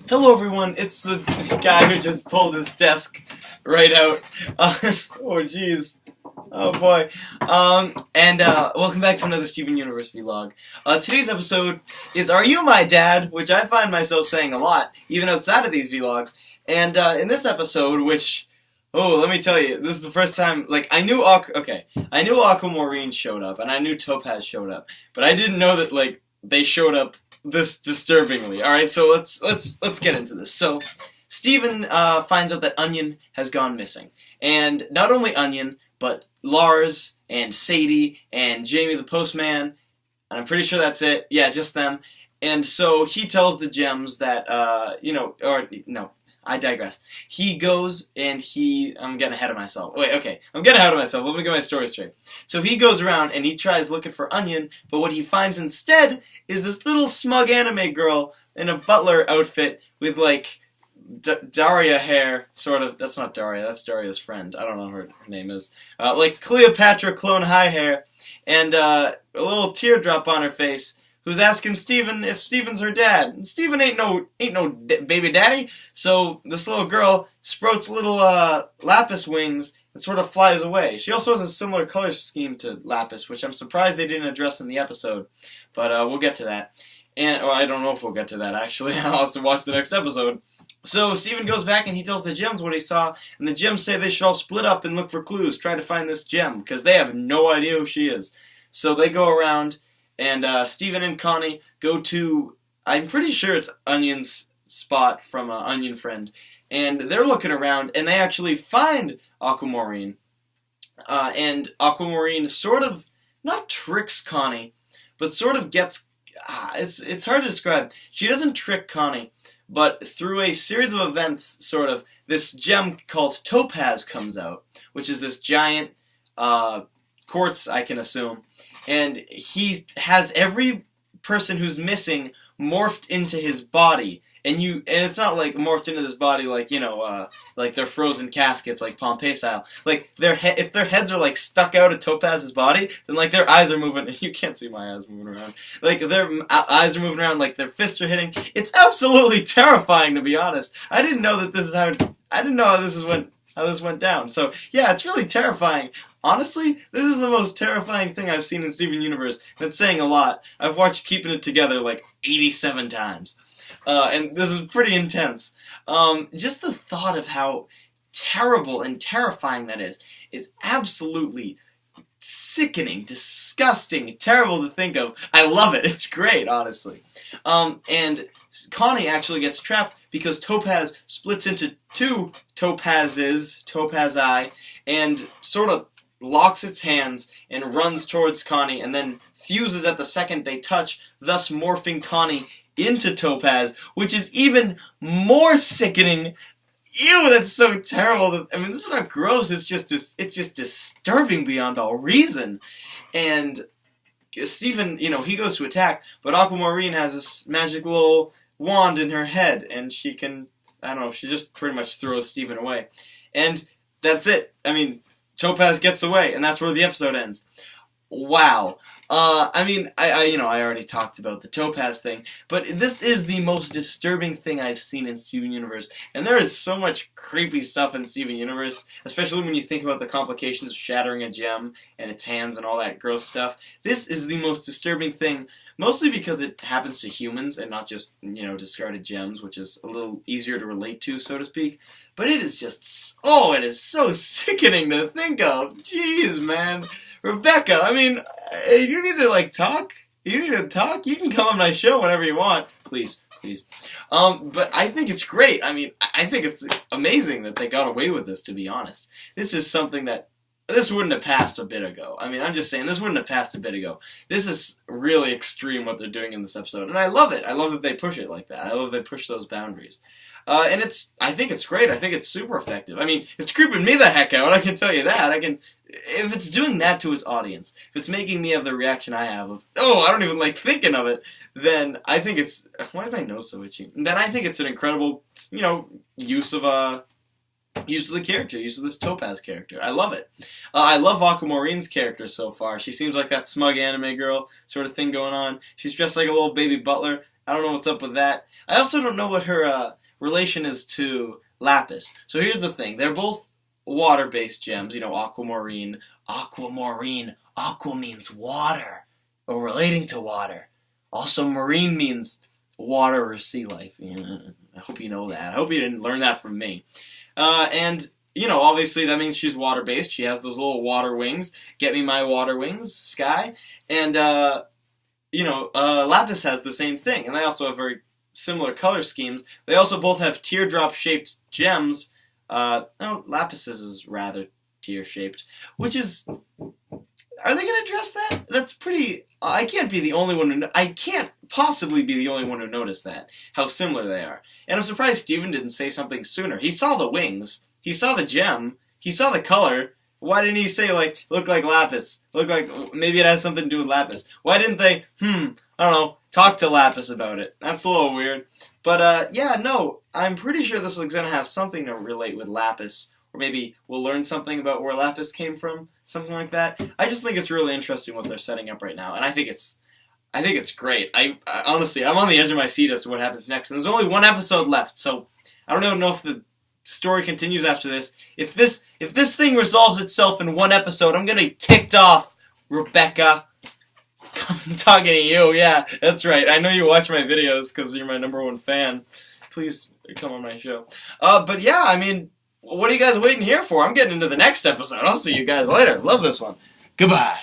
Hello everyone, it's the guy who just pulled his desk right out. Oh jeez. Oh boy. Welcome back to another Steven Universe vlog. Today's episode is Are You My Dad? Which I find myself saying a lot, even outside of these vlogs. And in this episode, let me tell you, this is the first time, I knew Aquamarine showed up, and I knew Topaz showed up, but I didn't know that, they showed up this disturbingly. Alright, so let's get into this. So, Steven finds out that Onion has gone missing. And not only Onion, but Lars, and Sadie, and Jamie the Postman, and I'm pretty sure that's it. Yeah, just them. And so he tells the Gems that, I digress. He goes and I'm getting ahead of myself. I'm getting ahead of myself. Let me get my story straight. So he goes around and he tries looking for Onion, but what he finds instead is this little smug anime girl in a butler outfit with, Daria hair, sort of. That's not Daria, that's Daria's friend. I don't know what her name is. Cleopatra clone high hair, and a little teardrop on her face, who's asking Steven if Steven's her dad. And Steven ain't no baby daddy, so this little girl sprouts little lapis wings and sort of flies away. She also has a similar color scheme to Lapis, which I'm surprised they didn't address in the episode, but we'll get to that. I don't know if we'll get to that, actually. I'll have to watch the next episode. So Steven goes back and he tells the Gems what he saw, and the Gems say they should all split up and look for clues, try to find this gem, because they have no idea who she is. So they go around, and Steven and Connie go to, I'm pretty sure it's Onion's spot from Onion Friend, and they're looking around, and they actually find Aquamarine. And Aquamarine sort of, not tricks Connie, but sort of gets, it's hard to describe. She doesn't trick Connie, but through a series of events, sort of, this gem called Topaz comes out, which is this giant quartz, I can assume, and he has every person who's missing morphed into his body, and it's not morphed into this body like they're frozen caskets like Pompeii style. If their heads are stuck out of Topaz's body, then their eyes are moving. You can't see my eyes moving around. Their eyes are moving around, their fists are hitting. It's absolutely terrifying, to be honest. I didn't know how this went down. So yeah, it's really terrifying. Honestly, this is the most terrifying thing I've seen in Steven Universe. That's saying a lot. I've watched Keeping It Together 87 times. And this is pretty intense. Just the thought of how terrible and terrifying that is absolutely sickening, disgusting, terrible to think of. I love it. It's great, honestly. And Connie actually gets trapped because Topaz splits into two Topazi, and sort of locks its hands and runs towards Connie, and then fuses at the second they touch, thus morphing Connie into Topaz, which is even more sickening. Ew, that's so terrible. I mean, this is not gross, it's just disturbing beyond all reason. And Steven, he goes to attack, but Aquamarine has this magic little wand in her head, and she can, she just pretty much throws Steven away. And that's it. I mean, Topaz gets away, and that's where the episode ends. Wow. I already talked about the Topaz thing, but this is the most disturbing thing I've seen in Steven Universe, and there is so much creepy stuff in Steven Universe, especially when you think about the complications of shattering a gem and its hands and all that gross stuff. This is the most disturbing thing, mostly because it happens to humans and not just, discarded gems, which is a little easier to relate to, so to speak. But it is just, it is so sickening to think of. Jeez, man. Rebecca, you need to, talk. You need to talk. You can come on my show whenever you want. Please. But I think it's great. I think it's amazing that they got away with this, to be honest. This is something that, this wouldn't have passed a bit ago. I'm just saying, this wouldn't have passed a bit ago. This is really extreme what they're doing in this episode, and I love it. I love that they push it like that. I love they push those boundaries. And I think it's great. I think it's super effective. It's creeping me the heck out, I can tell you that. If it's doing that to its audience, if it's making me have the reaction I have of, I don't even like thinking of it, then I think it's, why is my nose so itchy? Then I think it's an incredible, use of the character, use of this Topaz character. I love it. I love Aquamarine's character so far. She seems like that smug anime girl sort of thing going on. She's dressed like a little baby butler. I don't know what's up with that. I also don't know what her relation is to Lapis. So here's the thing. They're both water-based gems. Aquamarine. Aquamarine. Aqua means water. Or relating to water. Also, marine means water or sea life. I hope you know that. I hope you didn't learn that from me. And obviously that means she's water-based. She has those little water wings. Get me my water wings, Sky. And, Lapis has the same thing. And they also have very similar color schemes. They also both have teardrop-shaped gems. Lapis's is rather tear-shaped. Which is... Are they going to address that? That's pretty... I can't be the only one who... I can't possibly be the only one who noticed that. How similar they are. And I'm surprised Steven didn't say something sooner. He saw the wings. He saw the gem. He saw the color. Why didn't he say, look like Lapis? Look like... Maybe it has something to do with Lapis. Why didn't they, I don't know, talk to Lapis about it? That's a little weird. But, I'm pretty sure this is going to have something to relate with Lapis. Or maybe we'll learn something about where Lapis came from. Something like that. I just think it's really interesting what they're setting up right now. And I think it's great. I honestly, I'm on the edge of my seat as to what happens next. And there's only one episode left. So I don't know if the story continues after this. If this thing resolves itself in one episode, I'm going to be ticked off, Rebecca. I'm talking to you. Yeah, that's right. I know you watch my videos because you're my #1 fan. Please come on my show. But yeah, I mean... What are you guys waiting here for? I'm getting into the next episode. I'll see you guys later. Love this one. Goodbye.